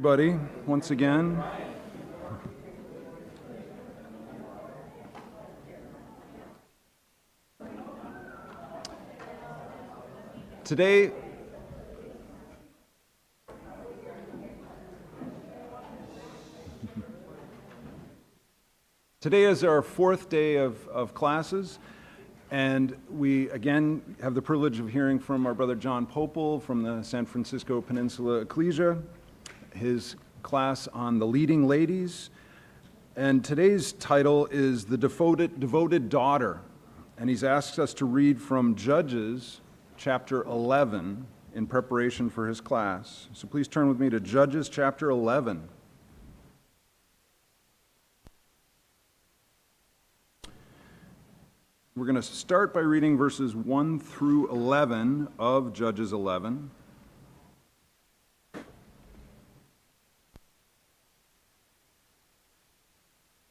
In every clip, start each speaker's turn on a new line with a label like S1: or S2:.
S1: Everybody, once again. Today is our fourth day of classes, and we again have the privilege of hearing from our brother John Pople from the San Francisco Peninsula Ecclesia, his class on the leading ladies. And today's title is The Devoted Daughter. And he's asked us to read from Judges chapter 11 in preparation for his class. So please turn with me to Judges chapter 11. We're going to start by reading verses 1 through 11 of Judges 11.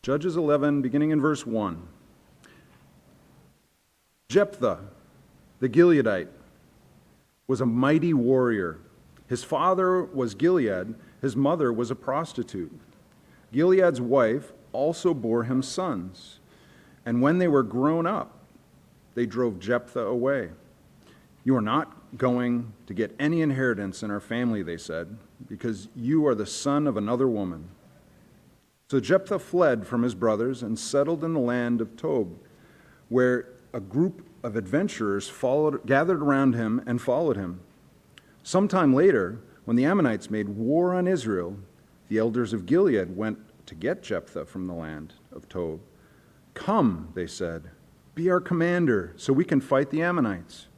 S1: Judges 11, beginning in verse 1. Jephthah, the Gileadite, was a mighty warrior. His father was Gilead, his mother was a prostitute. Gilead's wife also bore him sons, and when they were grown up, they drove Jephthah away. "You are not going to get any inheritance in our family," they said, "because you are the son of another woman." So Jephthah fled from his brothers and settled in the land of Tob, where a group of adventurers gathered around him and followed him. Sometime later, when the Ammonites made war on Israel, the elders of Gilead went to get Jephthah from the land of Tob. "Come," they said, "be our commander, so we can fight the Ammonites."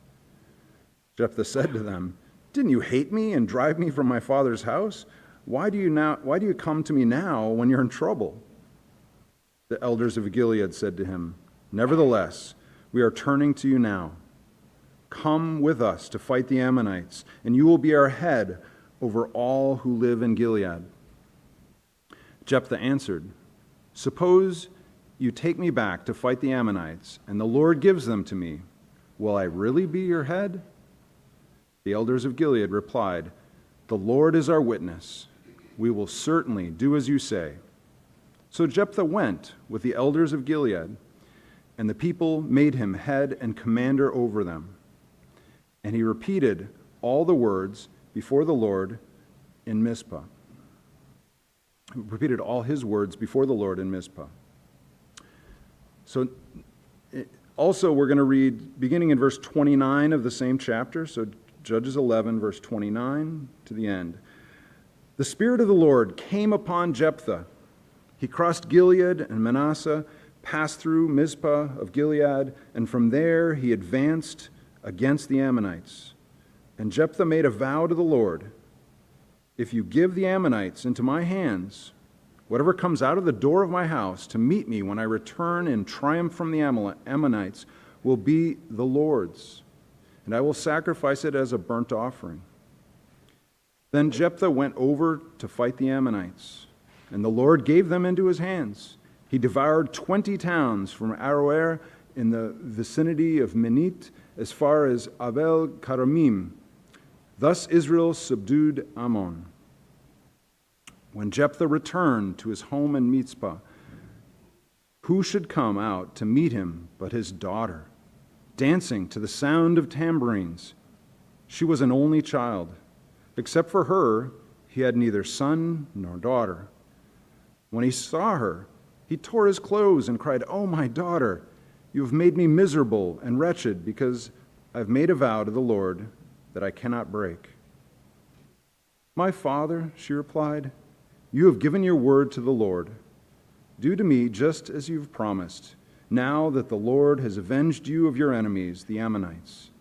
S1: Jephthah said to them, "Didn't you hate me and drive me from my father's house? Why do you come to me now when you're in trouble?" The elders of Gilead said to him, "Nevertheless, we are turning to you now. Come with us to fight the Ammonites, and you will be our head over all who live in Gilead." Jephthah answered, "Suppose you take me back to fight the Ammonites, and the Lord gives them to me. Will I really be your head?" The elders of Gilead replied, "The Lord is our witness. We will certainly do as you say." So Jephthah went with the elders of Gilead, and the people made him head and commander over them. And he repeated all the words before the Lord in Mizpah. Repeated all his words before the Lord in Mizpah. So also we're going to read beginning in verse 29 of the same chapter, so Judges 11, verse 29 to the end. "The Spirit of the Lord came upon Jephthah. He crossed Gilead and Manasseh, passed through Mizpah of Gilead, and from there he advanced against the Ammonites. And Jephthah made a vow to the Lord, 'If you give the Ammonites into my hands, whatever comes out of the door of my house to meet me when I return in triumph from the Ammonites will be the Lord's, and I will sacrifice it as a burnt offering.' Then Jephthah went over to fight the Ammonites, and the Lord gave them into his hands. He devoured 20 towns from Aroer in the vicinity of Menit as far as Abel Karamim. Thus Israel subdued Ammon. When Jephthah returned to his home in Mizpah, who should come out to meet him but his daughter, dancing to the sound of tambourines? She was an only child. Except for her, he had neither son nor daughter. When he saw her, he tore his clothes and cried, 'Oh, my daughter, you have made me miserable and wretched because I've made a vow to the Lord that I cannot break.' 'My father,' she replied, 'you have given your word to the Lord. Do to me just as you've promised, now that the Lord has avenged you of your enemies, the Ammonites.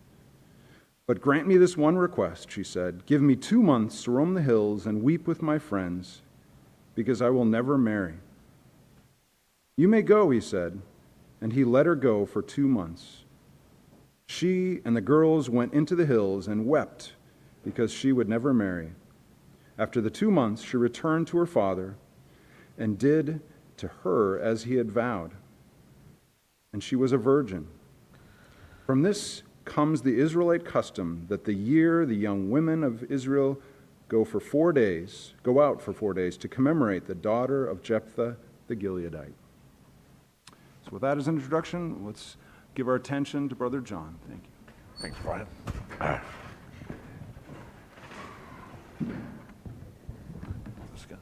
S1: But grant me this one request,' she said. 'Give me 2 months to roam the hills and weep with my friends, because I will never marry.' 'You may go,' he said, and he let her go for 2 months. She and the girls went into the hills and wept because she would never marry. After the 2 months, she returned to her father and did to her as he had vowed. And she was a virgin. From this comes the Israelite custom that the year the young women of Israel go out for 4 days to commemorate the daughter of Jephthah the Gileadite. So with that as an introduction, let's give our attention to Brother John. Thank you.
S2: Thanks, Brian. This guy.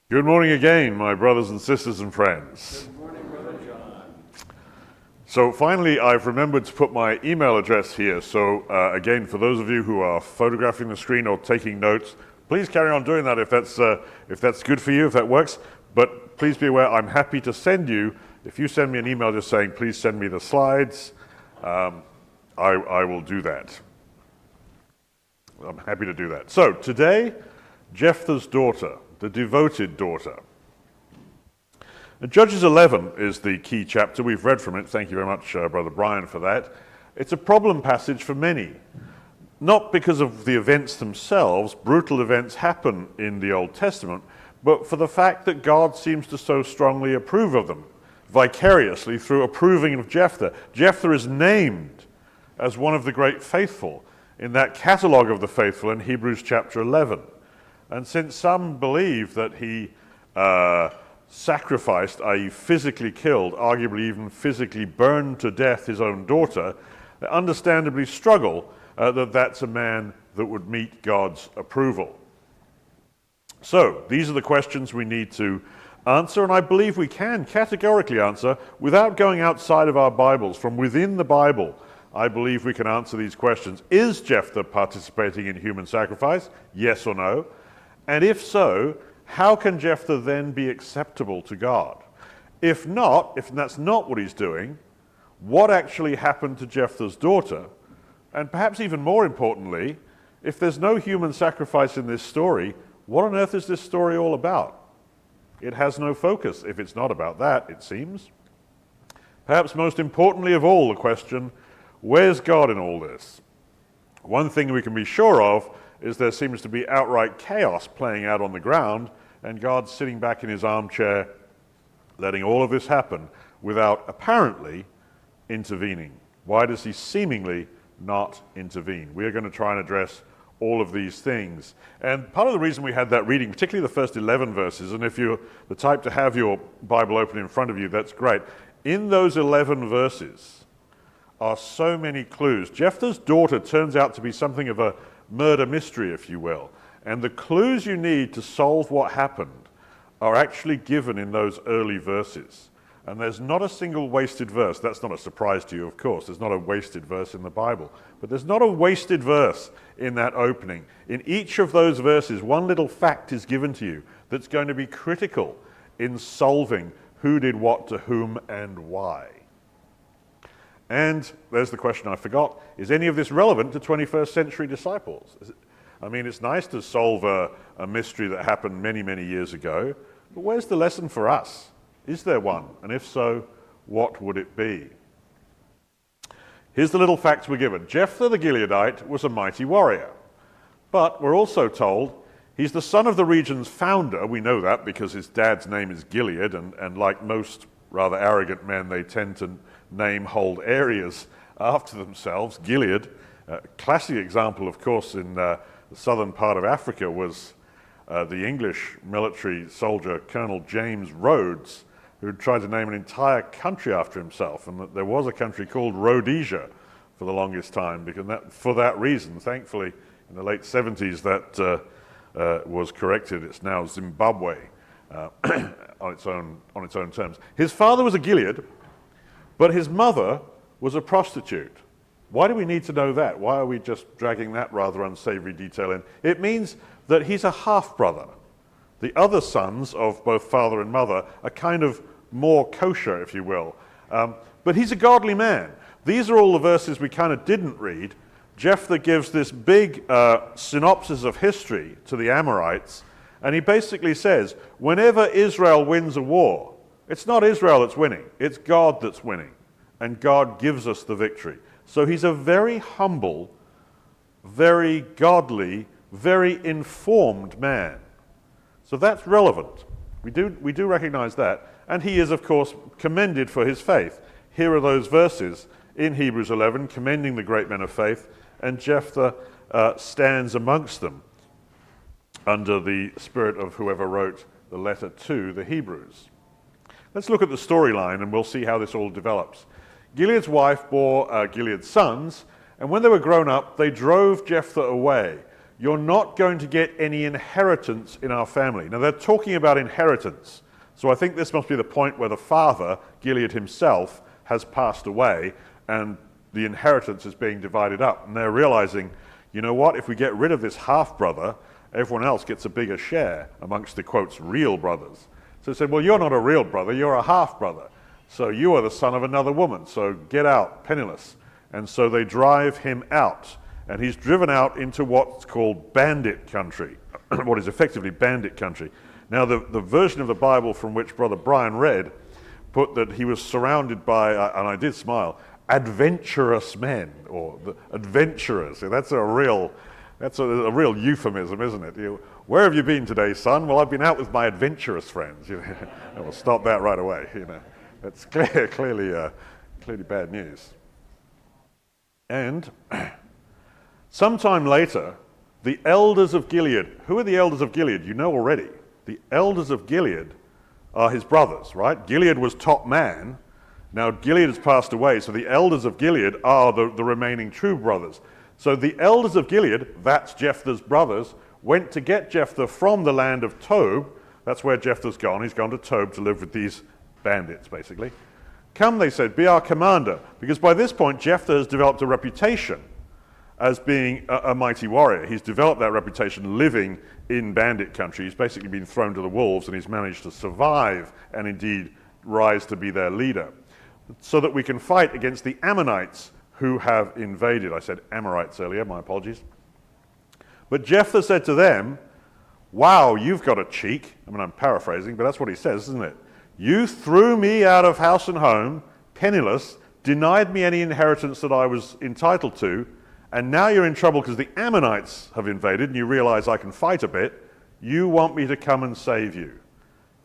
S2: Good morning again, my brothers and sisters and friends.
S1: Good morning, Brother John.
S2: So finally, I've remembered to put my email address here. So again, for those of you who are photographing the screen or taking notes, please carry on doing that if that's good for you, if that works. But please be aware, I'm happy to send you, if you send me an email just saying, please send me the slides, I will do that. I'm happy to do that. So today, Jephthah's daughter, the devoted daughter. And Judges 11 is the key chapter. We've read from it. Thank you very much, Brother Brian, for that. It's a problem passage for many. Not because of the events themselves, brutal events happen in the Old Testament, but for the fact that God seems to so strongly approve of them, vicariously through approving of Jephthah. Jephthah is named as one of the great faithful in that catalogue of the faithful in Hebrews chapter 11. And since some believe that he sacrificed, i.e. physically killed, arguably even physically burned to death his own daughter, they understandably struggle that that's a man that would meet God's approval. So, these are the questions we need to answer, and I believe we can categorically answer without going outside of our Bibles. From within the Bible, I believe we can answer these questions. Is Jephthah participating in human sacrifice? Yes or no? And if so, how can Jephthah then be acceptable to God? If not, if that's not what he's doing, what actually happened to Jephthah's daughter? And perhaps even more importantly, if there's no human sacrifice in this story, what on earth is this story all about? It has no focus if it's not about that, it seems. Perhaps most importantly of all, the question, where's God in all this? One thing we can be sure of is there seems to be outright chaos playing out on the ground, and God's sitting back in his armchair, letting all of this happen without apparently intervening. Why does he seemingly not intervene? We are going to try and address all of these things. And part of the reason we had that reading, particularly the first 11 verses, and if you're the type to have your Bible open in front of you, that's great. In those 11 verses are so many clues. Jephthah's daughter turns out to be something of a murder mystery, if you will. And the clues you need to solve what happened are actually given in those early verses. And there's not a single wasted verse. That's not a surprise to you, of course. There's not a wasted verse in the Bible. But there's not a wasted verse in that opening. In each of those verses, one little fact is given to you that's going to be critical in solving who did what to whom and why. And there's the question I forgot. Is any of this relevant to 21st century disciples? I mean, it's nice to solve a mystery that happened many, many years ago, but where's the lesson for us? Is there one? And if so, what would it be? Here's the little facts we're given. Jephthah the Gileadite was a mighty warrior, but we're also told he's the son of the region's founder. We know that because his dad's name is Gilead, and like most rather arrogant men, they tend to name whole areas after themselves. Gilead, classic example, of course, in the southern part of Africa was the English military soldier Colonel James Rhodes, who tried to name an entire country after himself, and that there was a country called Rhodesia for the longest time, because for that reason, thankfully, in the late 70s, that was corrected. It's now Zimbabwe on its own terms. His father was a Gilead, but his mother was a prostitute. Why do we need to know that? Why are we just dragging that rather unsavory detail in? It means that he's a half-brother. The other sons of both father and mother are kind of more kosher, if you will. But he's a godly man. These are all the verses we kind of didn't read. Jephthah gives this big synopsis of history to the Amorites, and he basically says, whenever Israel wins a war, it's not Israel that's winning, it's God that's winning, and God gives us the victory. So he's a very humble, very godly, very informed man. So that's relevant. We do recognize that. And he is, of course, commended for his faith. Here are those verses in Hebrews 11 commending the great men of faith, and Jephthah stands amongst them under the spirit of whoever wrote the letter to the Hebrews. Let's look at the storyline and we'll see how this all develops. Gilead's wife bore Gilead's sons, and when they were grown up, they drove Jephthah away. You're not going to get any inheritance in our family. Now, they're talking about inheritance. So I think this must be the point where the father, Gilead himself, has passed away, and the inheritance is being divided up. And they're realizing, you know what, if we get rid of this half-brother, everyone else gets a bigger share amongst the, quotes, real brothers. So they said, well, you're not a real brother, you're a half-brother. So you are the son of another woman, so get out, penniless. And so they drive him out. And he's driven out into what's called bandit country, what is effectively bandit country. Now, the version of the Bible from which Brother Brian read put that he was surrounded by, and I did smile, adventurous men, or the adventurers. That's a real euphemism, isn't it? Where have you been today, son? Well, I've been out with my adventurous friends. We'll stop that right away. That's clearly bad news. And sometime later, the elders of Gilead. Who are the elders of Gilead? You know already. The elders of Gilead are his brothers, right? Gilead was top man. Now Gilead has passed away, so the elders of Gilead are the remaining true brothers. So the elders of Gilead, that's Jephthah's brothers, went to get Jephthah from the land of Tob. That's where Jephthah's gone. He's gone to Tob to live with these bandits, basically. Come, they said, be our commander. Because by this point, Jephthah has developed a reputation as being a mighty warrior. He's developed that reputation living in bandit country. He's basically been thrown to the wolves, and he's managed to survive and indeed rise to be their leader, so that we can fight against the Ammonites who have invaded. I said Amorites earlier, my apologies. But Jephthah said to them, wow, you've got a cheek. I mean, I'm paraphrasing, but that's what he says, isn't it? You threw me out of house and home, penniless, denied me any inheritance that I was entitled to, and now you're in trouble because the Ammonites have invaded and you realize I can fight a bit. You want me to come and save you.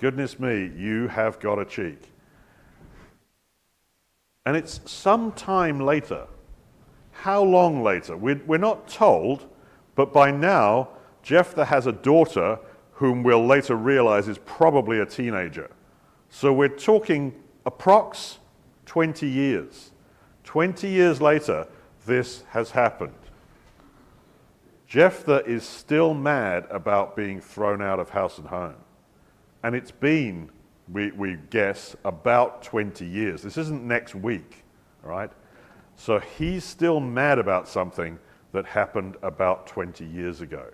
S2: Goodness me, you have got a cheek. And it's some time later. How long later? We're not told, but by now, Jephthah has a daughter whom we'll later realize is probably a teenager. So we're talking approx 20 years. 20 years later, this has happened. Jephthah is still mad about being thrown out of house and home. And it's been, we guess, about 20 years. This isn't next week, all right? So he's still mad about something that happened about 20 years ago.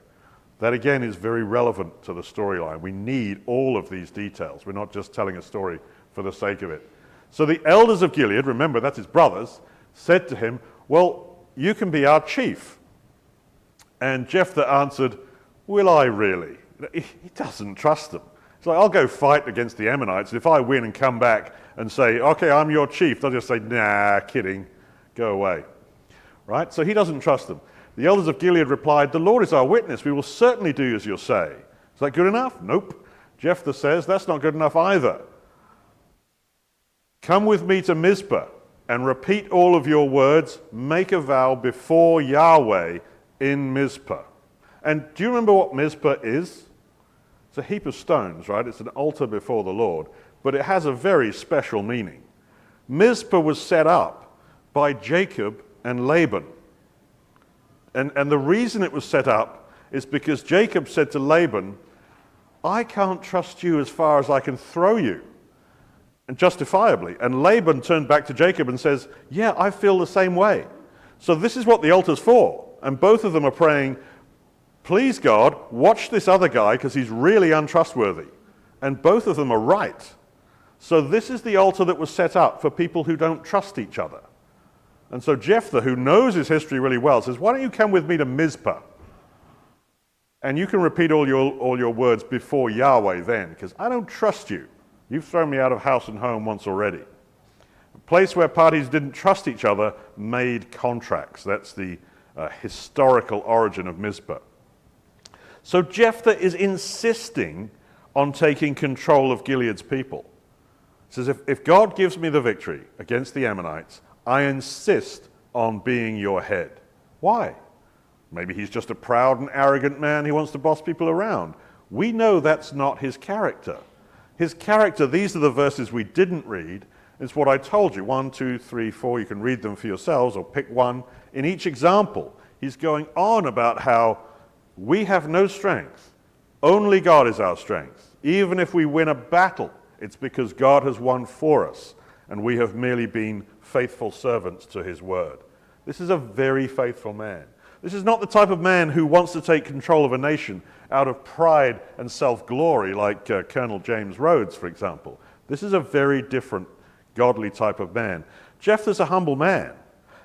S2: That, again, is very relevant to the storyline. We need all of these details. We're not just telling a story for the sake of it. So the elders of Gilead, remember, that's his brothers, said to him, well, you can be our chief. And Jephthah answered, will I really? He doesn't trust them. It's like, I'll go fight against the Ammonites. If I win and come back and say, okay, I'm your chief, they'll just say, nah, kidding, go away. Right? So he doesn't trust them. The elders of Gilead replied, the Lord is our witness. We will certainly do as you say. Is that good enough? Nope. Jephthah says, that's not good enough either. Come with me to Mizpah and repeat all of your words. Make a vow before Yahweh in Mizpah. And do you remember what Mizpah is? It's a heap of stones, right? It's an altar before the Lord, but it has a very special meaning. Mizpah was set up by Jacob and Laban. And the reason it was set up is because Jacob said to Laban, I can't trust you as far as I can throw you. And justifiably. And Laban turned back to Jacob and says, yeah, I feel the same way. So this is what the altar's for. And both of them are praying, please God, watch this other guy because he's really untrustworthy. And both of them are right. So this is the altar that was set up for people who don't trust each other. And so Jephthah, who knows his history really well, says, why don't you come with me to Mizpah? And you can repeat all your words before Yahweh then, because I don't trust you. You've thrown me out of house and home once already. A place where parties didn't trust each other made contracts. That's the historical origin of Mizpah. So Jephthah is insisting on taking control of Gilead's people. He says, if God gives me the victory against the Ammonites, I insist on being your head. Why? Maybe he's just a proud and arrogant man. He wants to boss people around. We know that's not his character. His character, these are the verses we didn't read. It's what I told you, 1, 2, 3, 4. You can read them for yourselves or pick one. In each example, he's going on about how we have no strength. Only God is our strength. Even if we win a battle, it's because God has won for us, and we have merely been faithful servants to his word. This is a very faithful man. This is not the type of man who wants to take control of a nation out of pride and self-glory like Colonel James Rhodes, for example. This is a very different godly type of man. Jephthah's a humble man.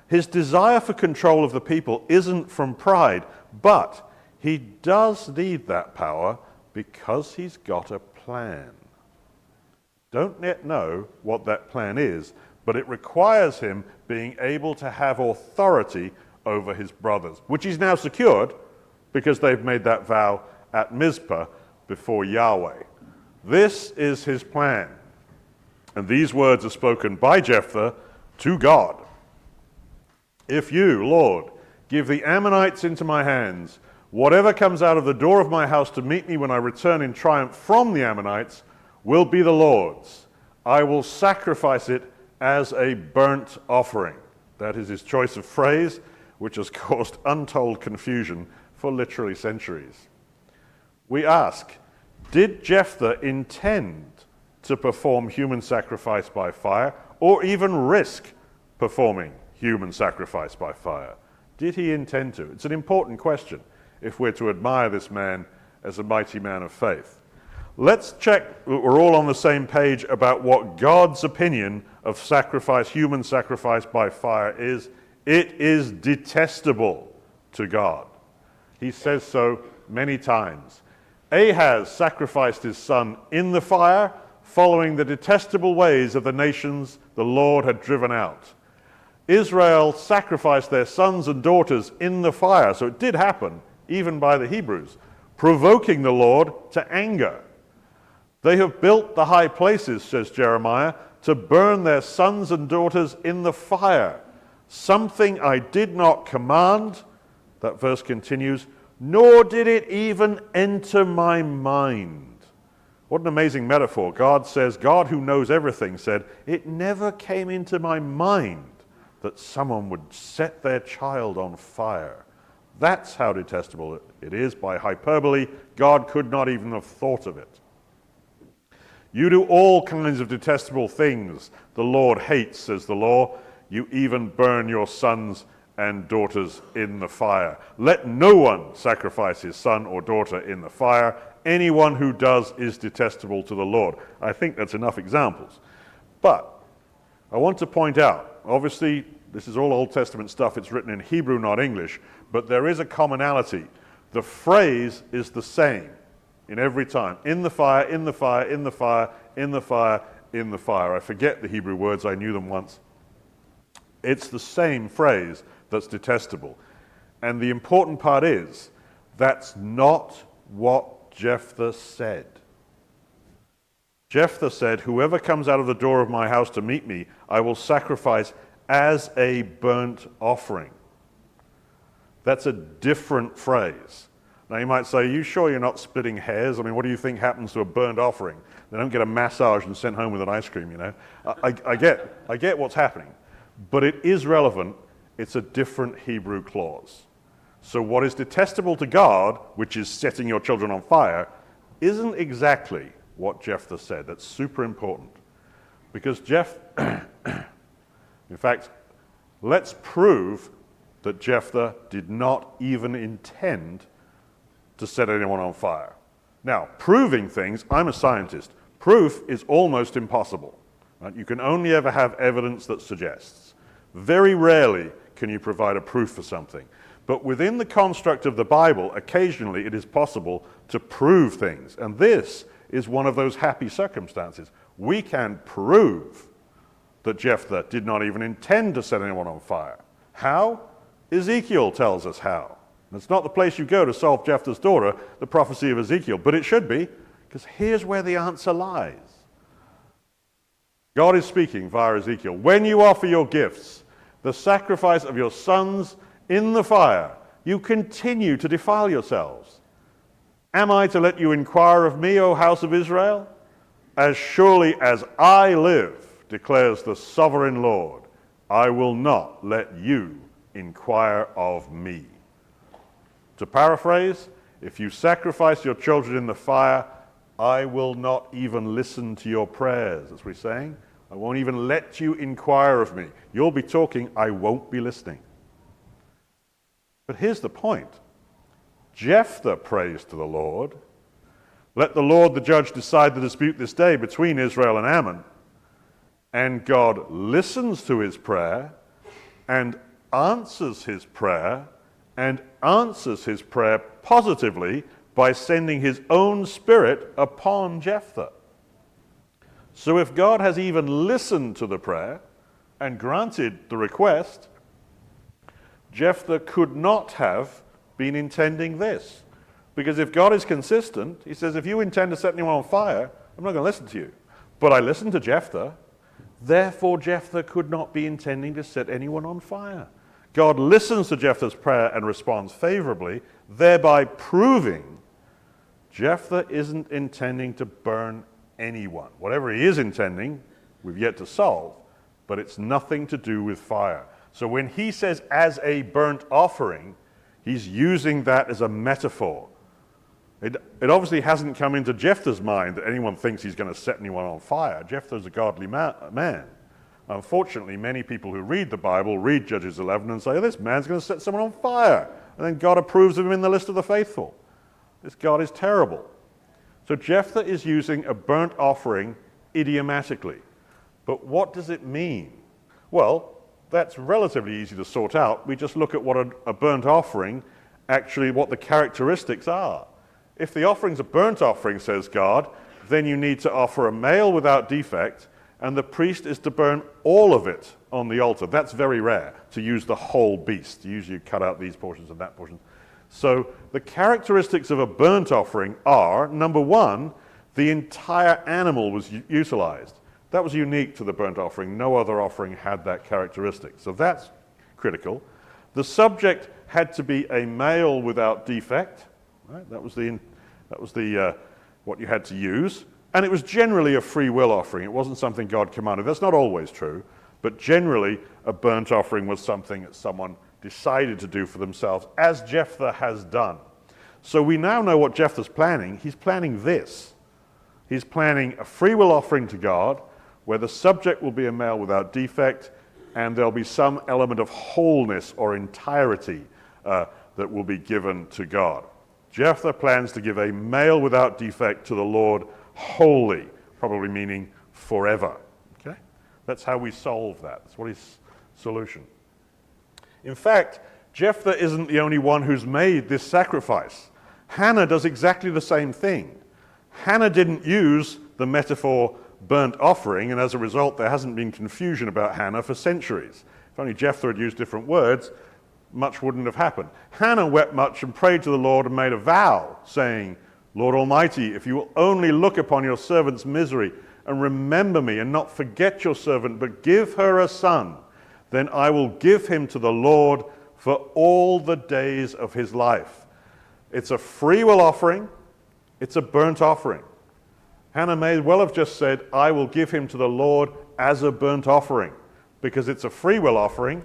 S2: His desire for control of the people isn't from pride, but he does need that power because he's got a plan. Don't yet know what that plan is, but it requires him being able to have authority over his brothers, which he's now secured because they've made that vow at Mizpah before Yahweh. This is his plan. And these words are spoken by Jephthah to God. If you, Lord, give the Ammonites into my hands, whatever comes out of the door of my house to meet me when I return in triumph from the Ammonites will be the Lord's. I will sacrifice it as a burnt offering. That is his choice of phrase, which has caused untold confusion for literally centuries. We ask, did Jephthah intend to perform human sacrifice by fire, or even risk performing human sacrifice by fire? Did he intend to? It's an important question if we're to admire this man as a mighty man of faith. Let's check that we're all on the same page about what God's opinion of sacrifice, human sacrifice by fire is. It is detestable to God. He says so many times. Ahaz sacrificed his son in the fire, following the detestable ways of the nations the Lord had driven out. Israel sacrificed their sons and daughters in the fire, so it did happen, even by the Hebrews, provoking the Lord to anger. They have built the high places, says Jeremiah, to burn their sons and daughters in the fire. Something I did not command, that verse continues, nor did it even enter my mind. What an amazing metaphor. God says, God who knows everything said, it never came into my mind that someone would set their child on fire. That's how detestable it is. By hyperbole, God could not even have thought of it. You do all kinds of detestable things the Lord hates, says the law. You even burn your sons and daughters in the fire. Let no one sacrifice his son or daughter in the fire. Anyone who does is detestable to the Lord. I think that's enough examples. But I want to point out, obviously, this is all Old Testament stuff. It's written in Hebrew, not English, but there is a commonality. The phrase is the same in every time. In the fire, in the fire, in the fire, in the fire, in the fire. I forget the Hebrew words. I knew them once. It's the same phrase that's detestable. And the important part is, that's not what Jephthah said. Jephthah said, whoever comes out of the door of my house to meet me, I will sacrifice as a burnt offering. That's a different phrase. Now you might say, you sure you're not splitting hairs? I mean, what do you think happens to a burnt offering? They don't get a massage and sent home with an ice cream, you know. I get what's happening. But it is relevant. It's a different Hebrew clause. So what is detestable to God, which is setting your children on fire, isn't exactly what Jephthah said. That's super important. Because in fact, let's prove that Jephthah did not even intend to set anyone on fire. Now, proving things, I'm a scientist. Proof is almost impossible. Right? You can only ever have evidence that suggests. Very rarely can you provide a proof for something. But within the construct of the Bible, occasionally it is possible to prove things. And this is one of those happy circumstances. We can prove that Jephthah did not even intend to set anyone on fire. How? Ezekiel tells us how. And it's not the place you go to solve Jephthah's daughter, the prophecy of Ezekiel, but it should be. Because here's where the answer lies. God is speaking via Ezekiel. When you offer your gifts, the sacrifice of your sons in the fire, you continue to defile yourselves. Am I to let you inquire of me, O house of Israel? As surely as I live, declares the sovereign Lord, I will not let you inquire of me. To paraphrase, if you sacrifice your children in the fire, I will not even listen to your prayers. That's what he's saying. I won't even let you inquire of me. You'll be talking, I won't be listening. But here's the point. Jephthah prays to the Lord. Let the Lord the judge decide the dispute this day between Israel and Ammon. And God listens to his prayer and answers his prayer and answers his prayer positively by sending his own spirit upon Jephthah. So if God has even listened to the prayer and granted the request, Jephthah could not have been intending this. Because if God is consistent, he says, if you intend to set anyone on fire, I'm not going to listen to you. But I listened to Jephthah. Therefore, Jephthah could not be intending to set anyone on fire. God listens to Jephthah's prayer and responds favorably, thereby proving Jephthah isn't intending to burn anyone. Whatever he is intending, we've yet to solve, but it's nothing to do with fire. So when he says as a burnt offering, he's using that as a metaphor. It obviously hasn't come into Jephthah's mind that anyone thinks he's going to set anyone on fire. Jephthah's a godly man. Unfortunately, many people who read the Bible read Judges 11 and say, oh, this man's going to set someone on fire. And then God approves of him in the list of the faithful. This God is terrible. So Jephthah is using a burnt offering idiomatically. But what does it mean? Well, that's relatively easy to sort out. We just look at what a burnt offering, actually what the characteristics are. If the offering's a burnt offering, says God, then you need to offer a male without defect, and the priest is to burn all of it on the altar. That's very rare, to use the whole beast. Usually you cut out these portions and that portion. So the characteristics of a burnt offering are, number one, the entire animal was utilized. That was unique to the burnt offering. No other offering had that characteristic. So that's critical. The subject had to be a male without defect. Right? That was what you had to use. And it was generally a free will offering. It wasn't something God commanded. That's not always true. But generally, a burnt offering was something that someone decided to do for themselves, as Jephthah has done. So we now know what Jephthah's planning. He's planning this. He's planning a free will offering to God, where the subject will be a male without defect, and there'll be some element of wholeness or entirety that will be given to God. Jephthah plans to give a male without defect to the Lord wholly, probably meaning forever. Okay? That's how we solve that. That's what his solution. In fact, Jephthah isn't the only one who's made this sacrifice. Hannah does exactly the same thing. Hannah didn't use the metaphor burnt offering, and as a result, there hasn't been confusion about Hannah for centuries. If only Jephthah had used different words, much wouldn't have happened. Hannah wept much and prayed to the Lord and made a vow, saying, Lord Almighty, if you will only look upon your servant's misery and remember me and not forget your servant, but give her a son, then I will give him to the Lord for all the days of his life. It's a free will offering. It's a burnt offering. Hannah may well have just said, I will give him to the Lord as a burnt offering, because it's a free will offering.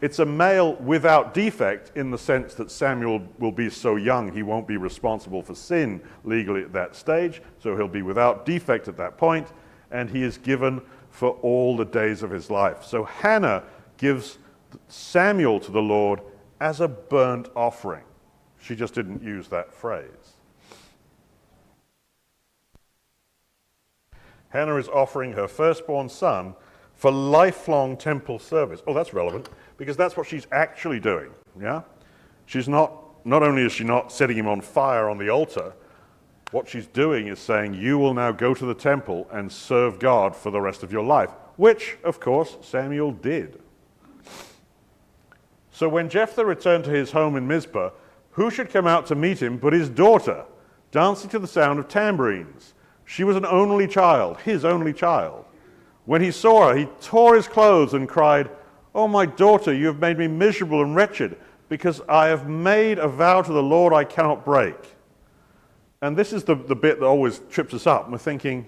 S2: It's a male without defect in the sense that Samuel will be so young he won't be responsible for sin legally at that stage, so he'll be without defect at that point, and he is given for all the days of his life. So Hannah gives Samuel to the Lord as a burnt offering. She just didn't use that phrase. Hannah is offering her firstborn son for lifelong temple service. Oh, that's relevant, because that's what she's actually doing, yeah? She's not only is she not setting him on fire on the altar, what she's doing is saying, you will now go to the temple and serve God for the rest of your life, which, of course, Samuel did. So when Jephthah returned to his home in Mizpah, who should come out to meet him but his daughter, dancing to the sound of tambourines. She was an only child, his only child. When he saw her, he tore his clothes and cried, "Oh, my daughter, you have made me miserable and wretched, because I have made a vow to the Lord I cannot break." And this is the bit that always trips us up. And we're thinking,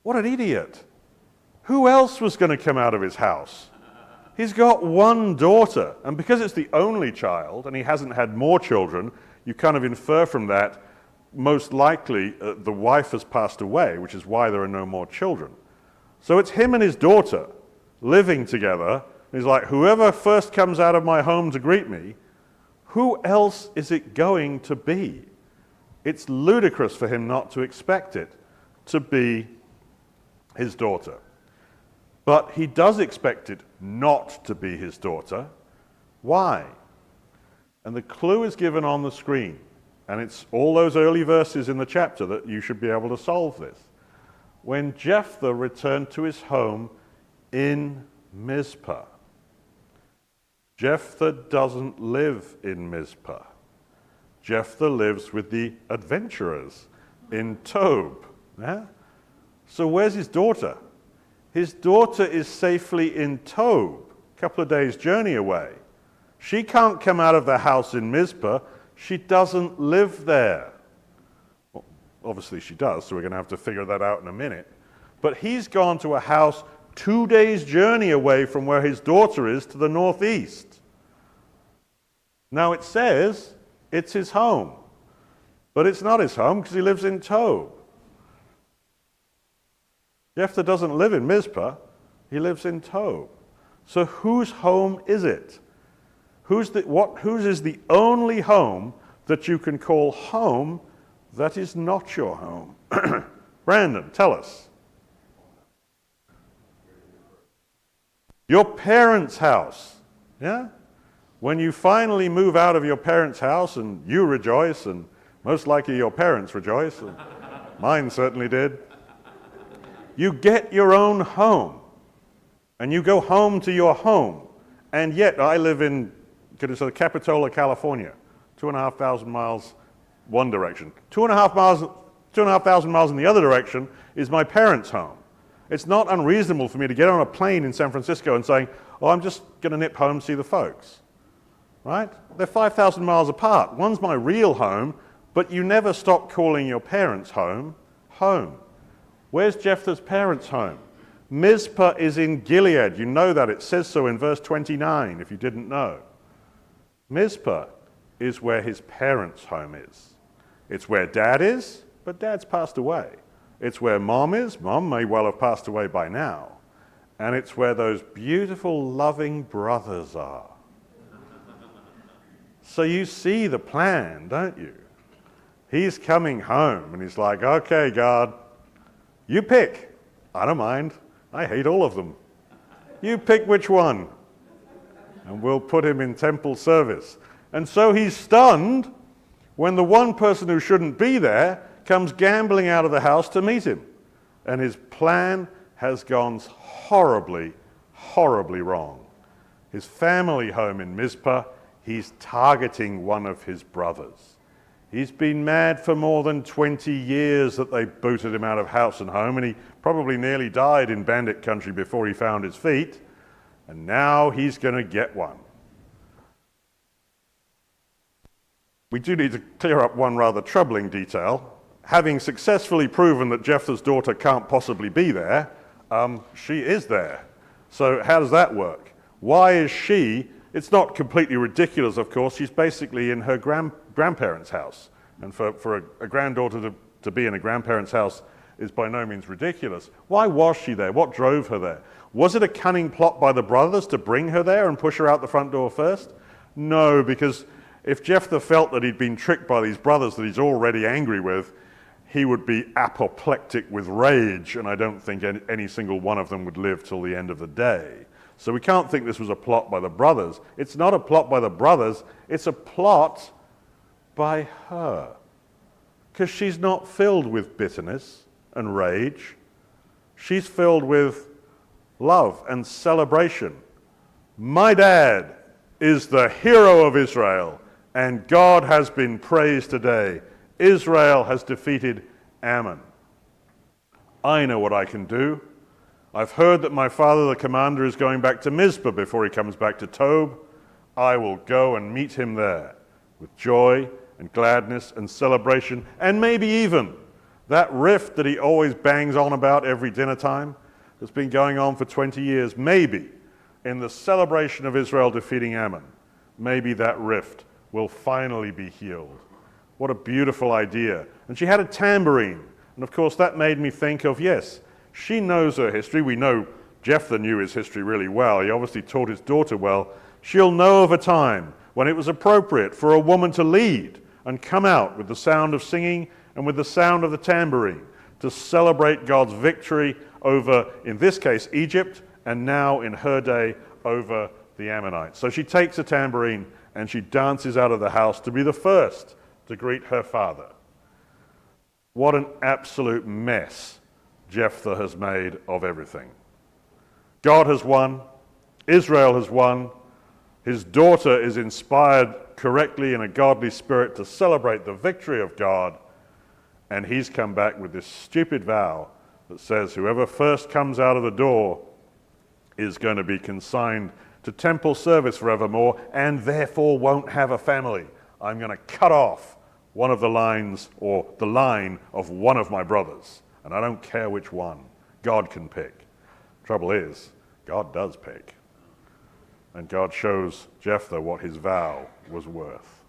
S2: what an idiot. Who else was going to come out of his house? He's got one daughter, and because it's the only child, and he hasn't had more children, you kind of infer from that, most likely the wife has passed away, which is why there are no more children. So it's him and his daughter living together. He's like, whoever first comes out of my home to greet me, who else is it going to be? It's ludicrous for him not to expect it to be his daughter. But he does expect it not to be his daughter. Why? And the clue is given on the screen. And it's all those early verses in the chapter that you should be able to solve this. When Jephthah returned to his home in Mizpah. Jephthah doesn't live in Mizpah. Jephthah lives with the adventurers in Tob. Yeah? So where's his daughter? His daughter is safely in Tob, a couple of days' journey away. She can't come out of the house in Mizpah. She doesn't live there. Well, obviously she does, so we're going to have to figure that out in a minute. But he's gone to a house 2 days' journey away from where his daughter is to the northeast. Now it says it's his home, but it's not his home because he lives in Tob. Jephthah doesn't live in Mizpah, he lives in Tob. So whose home is it? Whose is the only home that you can call home that is not your home? Brandon, tell us. Your parents' house. Yeah? When you finally move out of your parents' house and you rejoice, and most likely your parents rejoice, and mine certainly did. You get your own home, and you go home to your home. And yet, I live in Capitola, California, 2,500 miles one direction. 2,500 miles in the other direction is my parents' home. It's not unreasonable for me to get on a plane in San Francisco and saying, oh, I'm just going to nip home and see the folks. Right? They're 5,000 miles apart. One's my real home, but you never stop calling your parents' home, home. Where's Jephthah's parents' home? Mizpah is in Gilead. You know that. It says so in verse 29, if you didn't know. Mizpah is where his parents' home is. It's where Dad is, but Dad's passed away. It's where Mom is. Mom may well have passed away by now. And it's where those beautiful, loving brothers are. So you see the plan, don't you? He's coming home, and he's like, okay, God, you pick. I don't mind. I hate all of them. You pick which one, and we'll put him in temple service. And so he's stunned when the one person who shouldn't be there comes gambling out of the house to meet him. And his plan has gone horribly, horribly wrong. His family home in Mizpah, he's targeting one of his brothers. He's been mad for more than 20 years that they booted him out of house and home, and he probably nearly died in bandit country before he found his feet. And now he's going to get one. We do need to clear up one rather troubling detail. Having successfully proven that Jephthah's daughter can't possibly be there, she is there. So how does that work? Why is she? It's not completely ridiculous, of course. She's basically in her grandparents' house. And for a granddaughter to be in a grandparent's house is by no means ridiculous. Why was she there? What drove her there? Was it a cunning plot by the brothers to bring her there and push her out the front door first? No, because if Jephthah felt that he'd been tricked by these brothers that he's already angry with, he would be apoplectic with rage, and I don't think any single one of them would live till the end of the day. So we can't think this was a plot by the brothers. It's not a plot by the brothers, it's a plot by her. Because she's not filled with bitterness and rage. She's filled with love and celebration. My dad is the hero of Israel, and God has been praised today. Israel has defeated Ammon. I know what I can do. I've heard that my father, the commander, is going back to Mizpah before he comes back to Tob. I will go and meet him there with joy and gladness and celebration, and maybe even that rift that he always bangs on about every dinner time that's been going on for 20 years, maybe in the celebration of Israel defeating Ammon, maybe that rift will finally be healed. What a beautiful idea. And she had a tambourine. And of course that made me think of, yes, she knows her history. We know Jephthah knew his history really well. He obviously taught his daughter well. She'll know of a time when it was appropriate for a woman to lead and come out with the sound of singing and with the sound of the tambourine to celebrate God's victory over, in this case, Egypt, and now in her day over the Ammonites. So she takes a tambourine and she dances out of the house to be the first to greet her father. What an absolute mess Jephthah has made of everything. God has won. Israel has won. His daughter is inspired correctly in a godly spirit to celebrate the victory of God, and he's come back with this stupid vow that says whoever first comes out of the door is going to be consigned to temple service forevermore and therefore won't have a family. I'm going to cut off one of the lines or the line of one of my brothers, and I don't care which one. God can pick. Trouble is, God does pick. And God shows Jephthah what his vow was worth.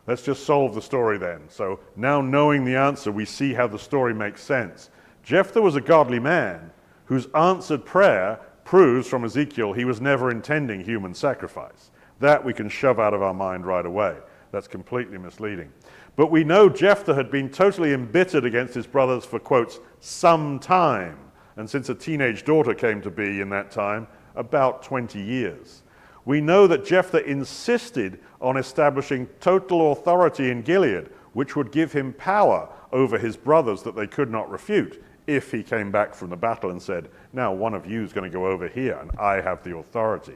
S2: Let's just solve the story then. So now knowing the answer, we see how the story makes sense. Jephthah was a godly man whose answered prayer proves from Ezekiel he was never intending human sacrifice. That we can shove out of our mind right away. That's completely misleading. But we know Jephthah had been totally embittered against his brothers for, quotes, some time. And since a teenage daughter came to be in that time, about 20 years. We know that Jephthah insisted on establishing total authority in Gilead, which would give him power over his brothers that they could not refute if he came back from the battle and said, now one of you is going to go over here and I have the authority.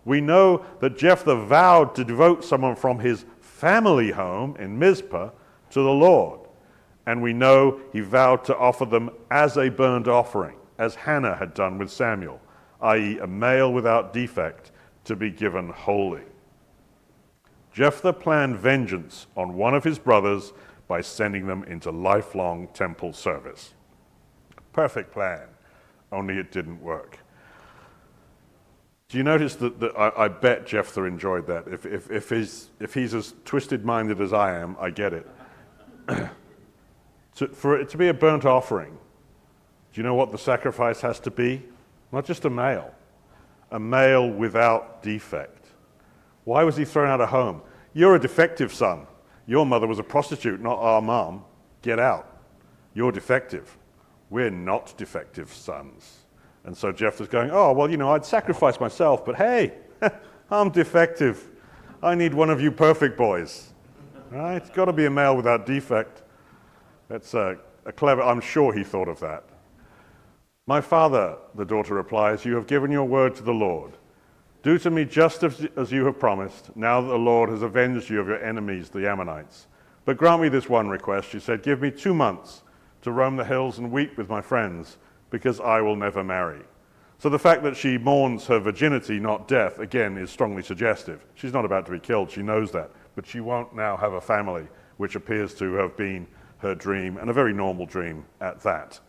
S2: We know that Jephthah vowed to devote someone from his family home in Mizpah to the Lord. And we know he vowed to offer them as a burnt offering, as Hannah had done with Samuel, i.e. a male without defect, to be given wholly. Jephthah planned vengeance on one of his brothers by sending them into lifelong temple service. Perfect plan, only it didn't work. Do you notice that I bet Jephthah enjoyed that? If he's as twisted-minded as I am, I get it. For it to be a burnt offering, do you know what the sacrifice has to be? Not just a male without defect. Why was he thrown out of home? You're a defective son. Your mother was a prostitute, not our mom. Get out. You're defective. We're not defective sons. And so Jephthah's going, oh, well, I'd sacrifice myself, but hey, I'm defective. I need one of you perfect boys. All right? It's got to be a male without defect. That's a clever, I'm sure he thought of that. My father, the daughter replies, you have given your word to the Lord. Do to me just as you have promised, now that the Lord has avenged you of your enemies, the Ammonites. But grant me this one request, she said, give me 2 months to roam the hills and weep with my friends, because I will never marry. So the fact that she mourns her virginity, not death, again, is strongly suggestive. She's not about to be killed, she knows that, but she won't now have a family, which appears to have been her dream, and a very normal dream at that.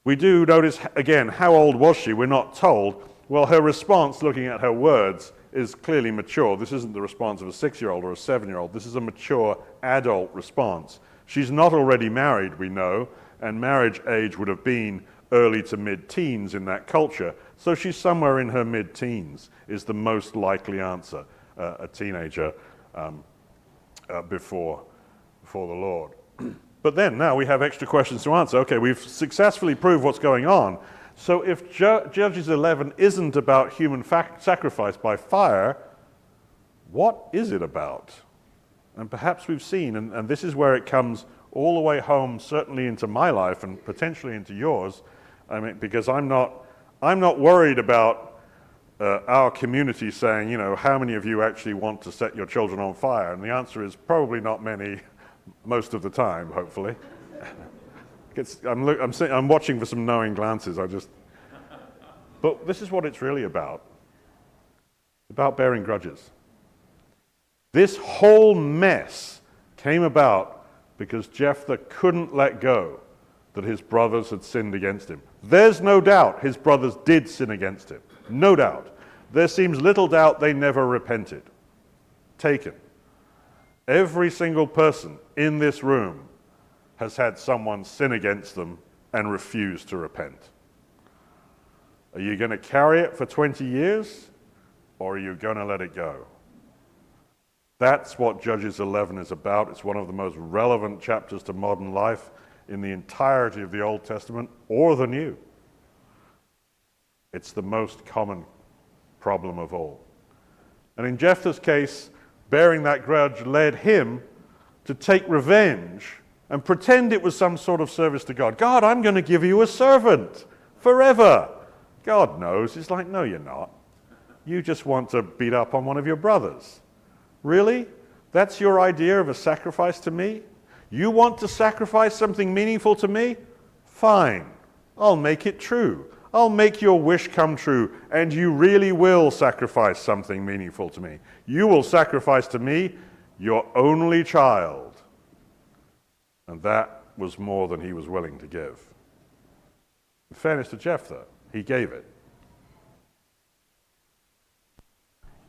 S2: We do notice, again, how old was she? We're not told. Well, her response, looking at her words, is clearly mature. This isn't the response of a 6-year-old or a 7-year-old. This is a mature adult response. She's not already married, we know, and marriage age would have been early to mid-teens in that culture. So she's somewhere in her mid-teens is the most likely answer, a teenager before the Lord. But then now we have extra questions to answer. Okay, we've successfully proved what's going on. So if Judges 11 isn't about human sacrifice by fire, what is it about? And perhaps we've seen, and this is where it comes all the way home, certainly into my life and potentially into yours. I mean, because I'm not worried about our community saying, how many of you actually want to set your children on fire? And the answer is probably not many. most of the time, hopefully. I'm watching for some knowing glances. But this is what it's really about. About bearing grudges. This whole mess came about because Jephthah couldn't let go that his brothers had sinned against him. There's no doubt his brothers did sin against him. No doubt. There seems little doubt they never repented. Taken. Every single person in this room has had someone sin against them and refuse to repent. Are you going to carry it for 20 years, or are you going to let it go? That's what Judges 11 is about. It's one of the most relevant chapters to modern life in the entirety of the Old Testament or the New. It's the most common problem of all. And in Jephthah's case, bearing that grudge led him to take revenge and pretend it was some sort of service to God. God, I'm going to give you a servant forever. God knows. He's like, no, you're not. You just want to beat up on one of your brothers. Really? That's your idea of a sacrifice to me? You want to sacrifice something meaningful to me? Fine. I'll make it true. I'll make your wish come true, and you really will sacrifice something meaningful to me. You will sacrifice to me your only child. And that was more than he was willing to give. In fairness to Jephthah, he gave it.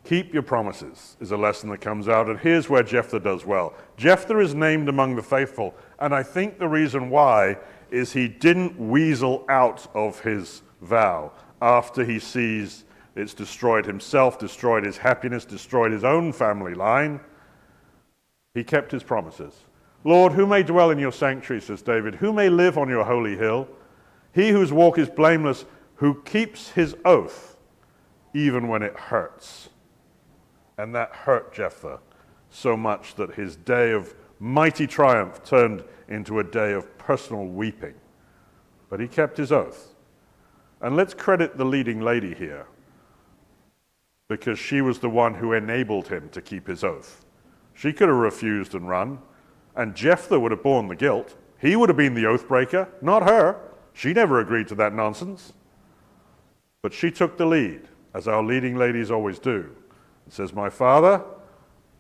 S2: Keep your promises is a lesson that comes out, and here's where Jephthah does well. Jephthah is named among the faithful, and I think the reason why is he didn't weasel out of his vow after he sees it's destroyed himself, destroyed his happiness, destroyed his own family line. He kept his promises. Lord, who may dwell in your sanctuary, says David, who may live on your holy hill? He whose walk is blameless, who keeps his oath, even when it hurts. And that hurt Jephthah so much that his day of mighty triumph turned into a day of personal weeping. But he kept his oath. And let's credit the leading lady here, because she was the one who enabled him to keep his oath. She could have refused and run, and Jephthah would have borne the guilt. He would have been the oath breaker, not her. She never agreed to that nonsense. But she took the lead, as our leading ladies always do. It says, my father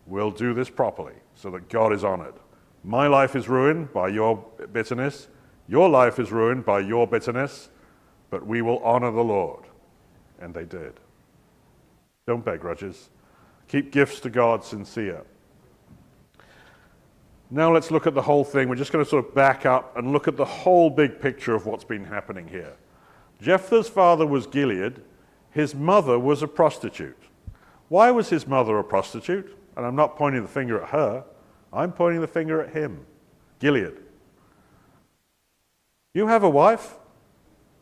S2: will do this properly so that God is honored. My life is ruined by your bitterness. Your life is ruined by your bitterness, but we will honor the Lord. And they did. Don't bear grudges. Keep gifts to God sincere. Now let's look at the whole thing. We're just going to sort of back up and look at the whole big picture of what's been happening here. Jephthah's father was Gilead. His mother was a prostitute. Why was his mother a prostitute? And I'm not pointing the finger at her. I'm pointing the finger at him, Gilead. You have a wife.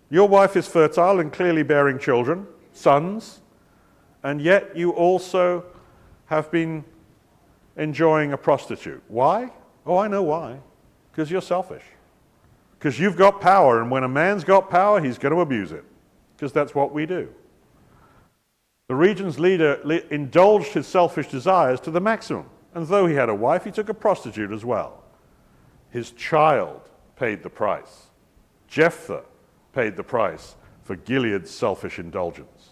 S2: Your wife is fertile and clearly bearing children, sons, and yet you also have been enjoying a prostitute. Why? Oh, I know why. Because you're selfish. Because you've got power, and when a man's got power, he's going to abuse it. Because that's what we do. The region's leader indulged his selfish desires to the maximum. And though he had a wife, he took a prostitute as well. His child paid the price. Jephthah paid the price for Gilead's selfish indulgence.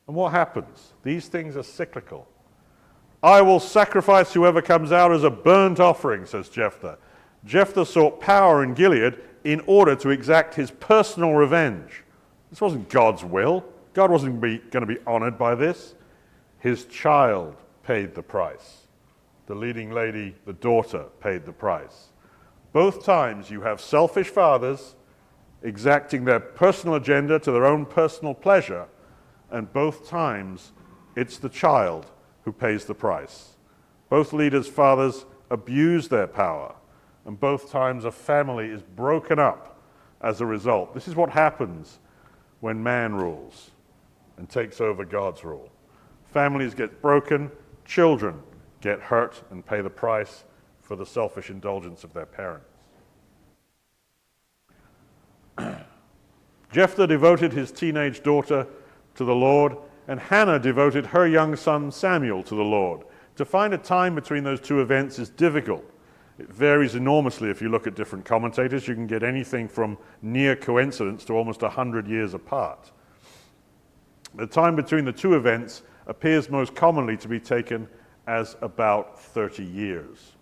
S2: And what happens? These things are cyclical. I will sacrifice whoever comes out as a burnt offering, says Jephthah. Jephthah sought power in Gilead in order to exact his personal revenge. This wasn't God's will. God wasn't going to be honored by this. His child paid the price. The leading lady, the daughter, paid the price. Both times you have selfish fathers exacting their personal agenda to their own personal pleasure, and both times it's the child who pays the price. Both leaders' fathers abuse their power, and both times a family is broken up as a result. This is what happens when man rules and takes over God's rule. Families get broken, children get hurt and pay the price for the selfish indulgence of their parents. Jephthah devoted his teenage daughter to the Lord, and Hannah devoted her young son Samuel to the Lord. To find a time between those two events is difficult. It varies enormously if you look at different commentators. You can get anything from near coincidence to almost 100 years apart. The time between the two events appears most commonly to be taken as about 30 years.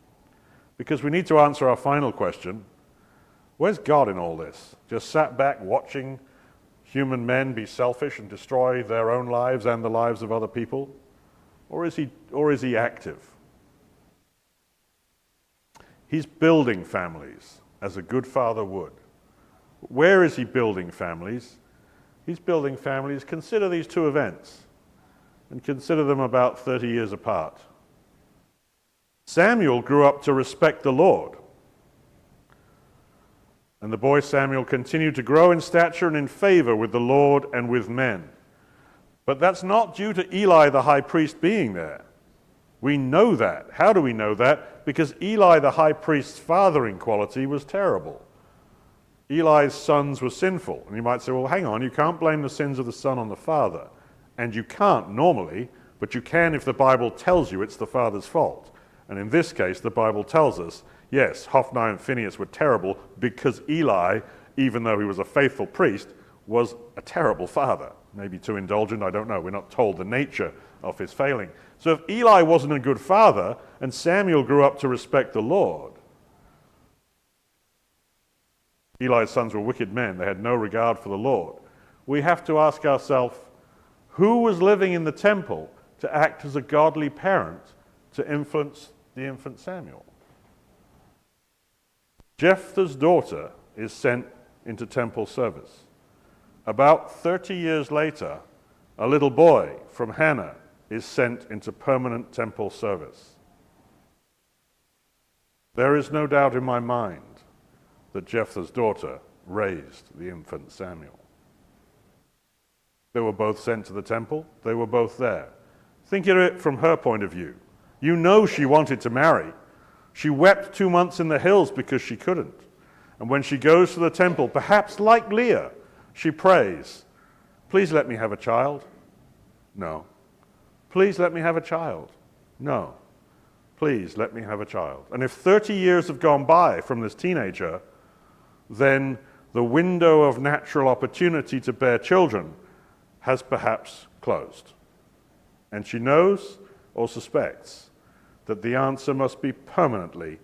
S2: Because we need to answer our final question, where's God in all this? Just sat back watching human men be selfish and destroy their own lives and the lives of other people? Or is he active? He's building families, as a good father would. Where is he building families? He's building families. Consider these two events, and consider them about 30 years apart. Samuel grew up to respect the Lord. And the boy Samuel continued to grow in stature and in favor with the Lord and with men. But that's not due to Eli the high priest being there. We know that. How do we know that? Because Eli the high priest's fathering quality was terrible. Eli's sons were sinful. And you might say, well, hang on, you can't blame the sins of the son on the father. And you can't normally, but you can if the Bible tells you it's the father's fault. And in this case, the Bible tells us, yes, Hophni and Phinehas were terrible because Eli, even though he was a faithful priest, was a terrible father. Maybe too indulgent, I don't know. We're not told the nature of his failing. So if Eli wasn't a good father and Samuel grew up to respect the Lord, Eli's sons were wicked men. They had no regard for the Lord. We have to ask ourselves, who was living in the temple to act as a godly parent to influence the infant Samuel? Jephthah's daughter is sent into temple service. About 30 years later, a little boy from Hannah is sent into permanent temple service. There is no doubt in my mind that Jephthah's daughter raised the infant Samuel. They were both sent to the temple. They were both there. Think of it from her point of view. You know she wanted to marry. She wept 2 months in the hills because she couldn't. And when she goes to the temple, perhaps like Leah, she prays, please let me have a child. No. Please let me have a child. No. Please let me have a child. And if 30 years have gone by from this teenager, then the window of natural opportunity to bear children has perhaps closed. And she knows or suspects that the answer must be permanently,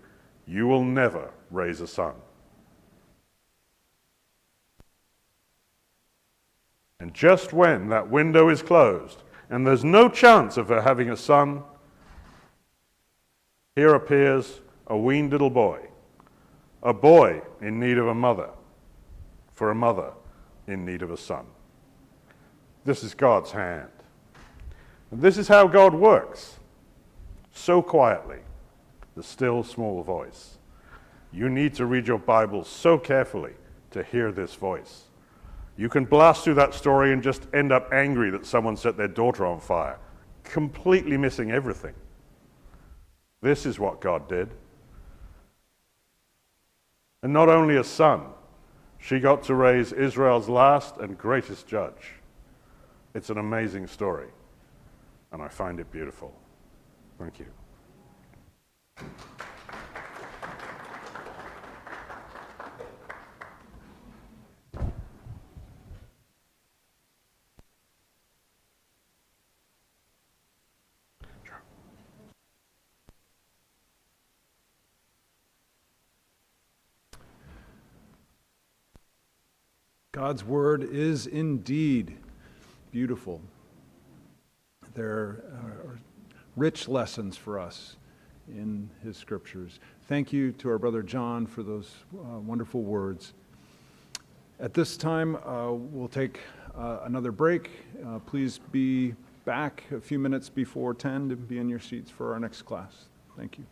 S2: you will never raise a son. And just when that window is closed, and there's no chance of her having a son, here appears a weaned little boy, a boy in need of a mother, for a mother in need of a son. This is God's hand. And this is how God works. So quietly, the still small voice. You need to read your Bible so carefully to hear this voice. You can blast through that story and just end up angry that someone set their daughter on fire, completely missing everything. This is what God did. And not only a son, she got to raise Israel's last and greatest judge. It's an amazing story, and I find it beautiful. Thank you.
S1: God's word is indeed beautiful. There are rich lessons for us in his scriptures. Thank you to our brother John for those wonderful words. At this time, we'll take another break. Please be back a few minutes before 10 to be in your seats for our next class. Thank you.